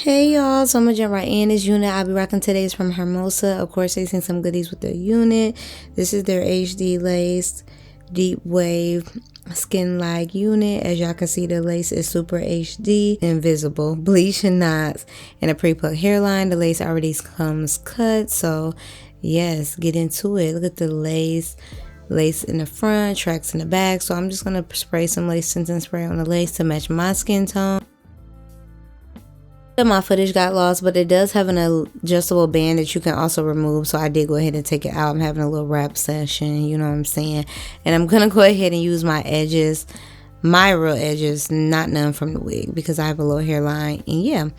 Hey y'all, so I'm gonna jump right in. This unit I'll be rocking today is from Hermosa. Of course, they seen some goodies with the unit. This is their HD lace deep wave skin like unit. As y'all can see, the lace is super HD, invisible, bleached knots, and a pre-plucked hairline. The lace already comes cut, so yes, get into it. Look at the lace in the front, tracks in the back. So I'm just gonna spray some lace tint and spray on the lace to match my skin tone. My footage got lost, but it does have an adjustable band that you can also remove, so I did go ahead and take it out. I'm having a little wrap session, you know what I'm saying, and I'm gonna go ahead and use my edges, my real edges, not none from the wig, because I have a little hairline. And yeah,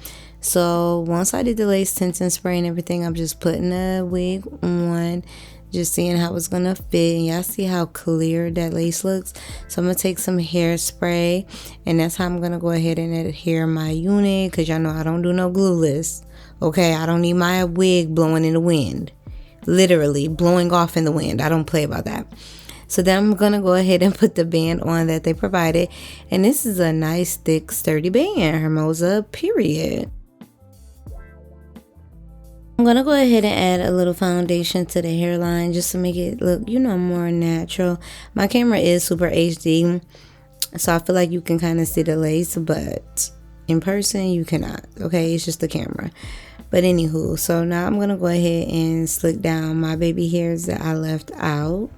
so once I did the lace tint and spray and everything, I'm just putting the wig on, just seeing how it's gonna fit. And y'all see how clear that lace looks. So I'm gonna take some hairspray, and that's how I'm gonna go ahead and adhere my unit, because y'all know I don't do no glueless. Okay, I don't need my wig blowing in the wind, literally blowing off in the wind. I don't play about that. So then I'm gonna go ahead and put the band on that they provided, and this is a nice thick sturdy band, Hermosa period. I'm gonna go ahead and add a little foundation to the hairline just to make it look, you know, more natural. My camera is super HD, so I feel like you can kind of see the lace, but in person you cannot. Okay, it's just the camera. But anywho, so now I'm gonna go ahead and slick down my baby hairs that I left out.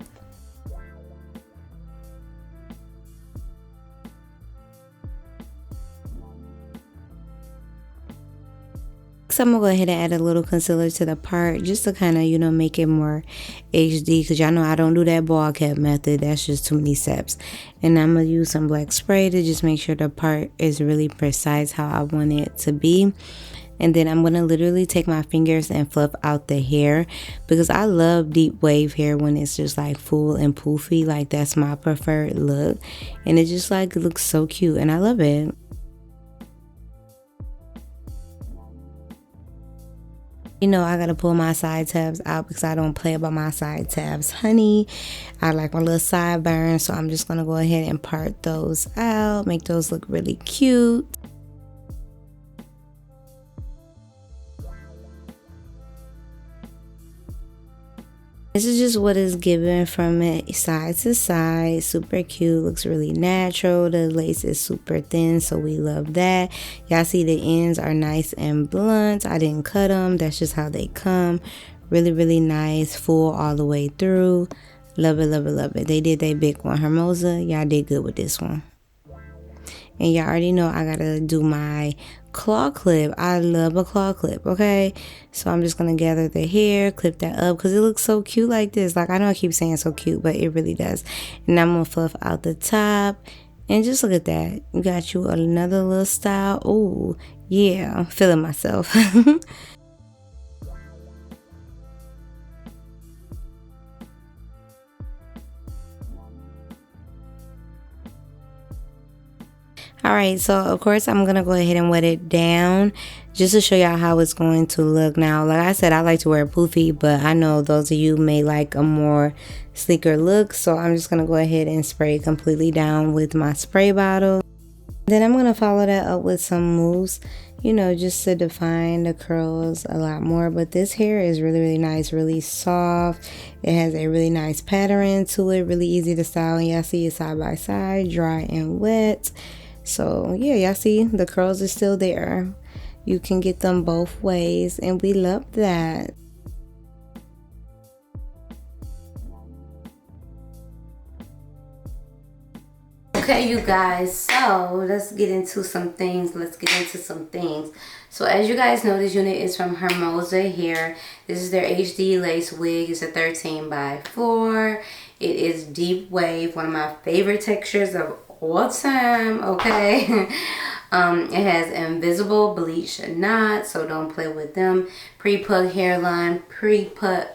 So I'm gonna go ahead and add a little concealer to the part just to kind of, you know, make it more HD, because y'all know I don't do that ball cap method. That's just too many steps. And I'm gonna use some black spray to just make sure the part is really precise how I want it to be. And then I'm gonna literally take my fingers and fluff out the hair, because I love deep wave hair when it's just like full and poofy. Like, that's my preferred look, and it just like looks so cute, and I love it. You know, I gotta pull my side tabs out because I don't play about my side tabs, honey. I like my little sideburns, so I'm just gonna go ahead and part those out, make those look really cute. This is just what is given from it side to side. Super cute, looks really natural. The lace is super thin, so we love that. Y'all see the ends are nice and blunt. I didn't cut them, that's just how they come. Really, really nice, full all the way through. Love it, love it, love it. They did their big one. Hermosa, y'all did good with this one. And y'all already know I gotta do my claw clip. I love a claw clip, okay? So I'm just gonna gather the hair, clip that up, because it looks so cute like this. Like, I know I keep saying so cute, but it really does. And I'm gonna fluff out the top, and just look at that. You got you another little style. Oh yeah, I'm feeling myself. Alright, so of course I'm going to go ahead and wet it down just to show y'all how it's going to look. Now, like I said, I like to wear poofy, but I know those of you may like a more sleeker look. So I'm just going to go ahead and spray it completely down with my spray bottle. Then I'm going to follow that up with some mousse, you know, just to define the curls a lot more. But this hair is really, really nice, really soft. It has a really nice pattern to it, really easy to style. And y'all see it side by side, dry and wet. So yeah, y'all see the curls are still there. You can get them both ways, and we love that. Okay, you guys, so let's get into some things. So as you guys know, this unit is from Hermosahair. This is their HD lace wig. It's a 13x4. It is deep wave, one of my favorite textures of all time, okay? It has invisible bleached knots, so don't play with them. Pre-plucked hairline, pre-plucked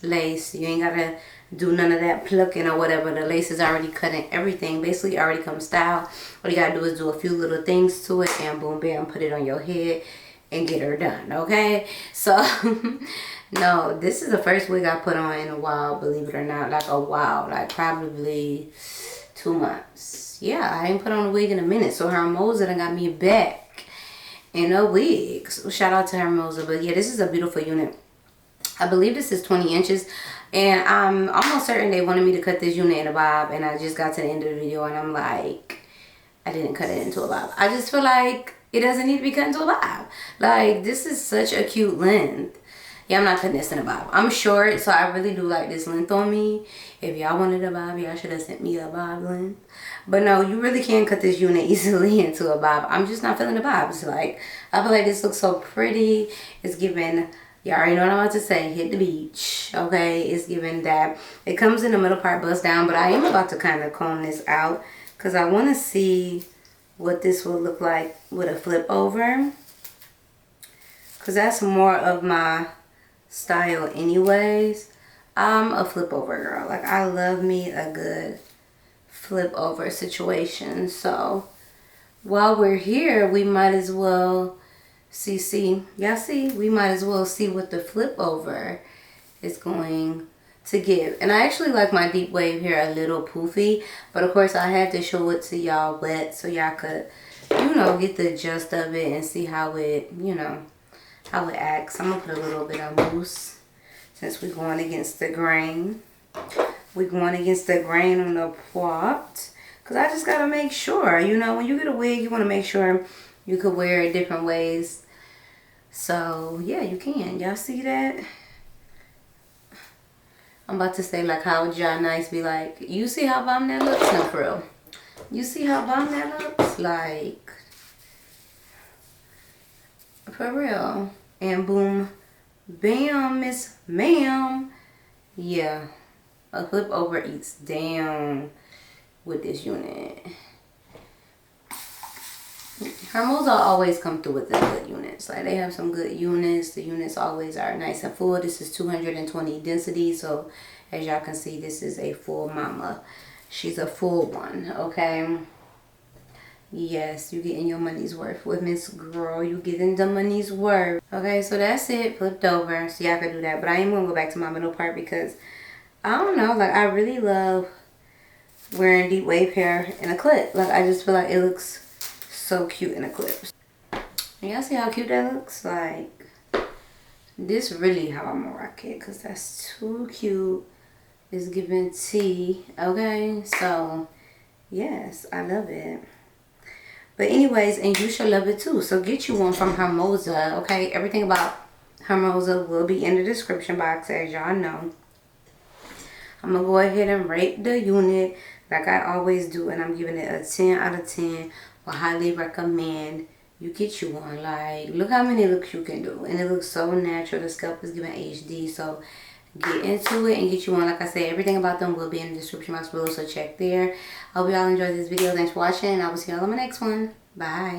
lace. You ain't gotta do none of that plucking or whatever. The lace is already cut and everything. Basically, it already comes styled. All you gotta do is do a few little things to it, and boom, bam, put it on your head and get her done, okay? So no, this is the first wig I put on in a while, believe it or not. Like a while, like probably 2 months. Yeah, I ain't put on a wig in a minute. So Hermosa done got me back in a wig. So shout out to Hermosa. But yeah, this is a beautiful unit. I believe this is 20 inches. And I'm almost certain they wanted me to cut this unit in a bob. And I just got to the end of the video and I'm like, I didn't cut it into a bob. I just feel like it doesn't need to be cut into a bob. Like, this is such a cute length. Yeah, I'm not cutting this in a bob. I'm short, so I really do like this length on me. If y'all wanted a bob, y'all should have sent me a bob length. But no, you really can cut this unit easily into a bob. I'm just not feeling the bobs. Like, I feel like this looks so pretty. It's giving, y'all already know what I'm about to say, hit the beach, okay? It's giving that. It comes in the middle part, bust down, but I am about to kind of comb this out because I want to see what this will look like with a flip over. Because that's more of my style anyways. I'm a flip over girl. Like, I love me a good flip over situation. So while we're here, we might as well y'all see, we might as well see what the flip over is going to give. And I actually like my deep wave hair a little poofy, but of course I had to show it to y'all wet so y'all could, you know, get the gist of it and see how it, you know, how it acts. I'm gonna put a little bit of mousse since we're going against the grain. We're going against the grain on the plot. Because I just gotta make sure, you know, when you get a wig, you want to make sure you could wear it different ways. So yeah, you can. Y'all see that? I'm about to say, like, how would y'all nice be like, you see how bomb that looks? No, for real. You see how bomb that looks? Like, for real. And boom, bam, miss ma'am. Yeah, a flip over eats down with this unit. Hermosa always come through with the good units. Like, they have some good units. The units always are nice and full. This is 220 density. So as y'all can see, this is a full mama. She's a full one, okay? Yes, you getting your money's worth with Miss Girl. You getting the money's worth. Okay, so that's it. Flipped over. So y'all can do that. But I am going to go back to my middle part because, I don't know, like, I really love wearing deep wave hair in a clip. Like, I just feel like it looks so cute in a clip. Y'all see how cute that looks? Like, this really how I'm gonna rock it because that's too cute. It's giving tea. Okay, so yes, I love it. But anyways, and you should love it too. So get you one from Hermosa. Okay, everything about Hermosa will be in the description box, as y'all know. I'm gonna go ahead and rate the unit like I always do, and I'm giving it a 10 out of 10. I highly recommend you get you one. Like, look how many looks you can do, and it looks so natural. The scalp is giving HD, so get into it and get you one. Like I said, everything about them will be in the description box below, so check there. I hope y'all enjoyed this video. Thanks for watching, and I will see y'all on my next one. Bye.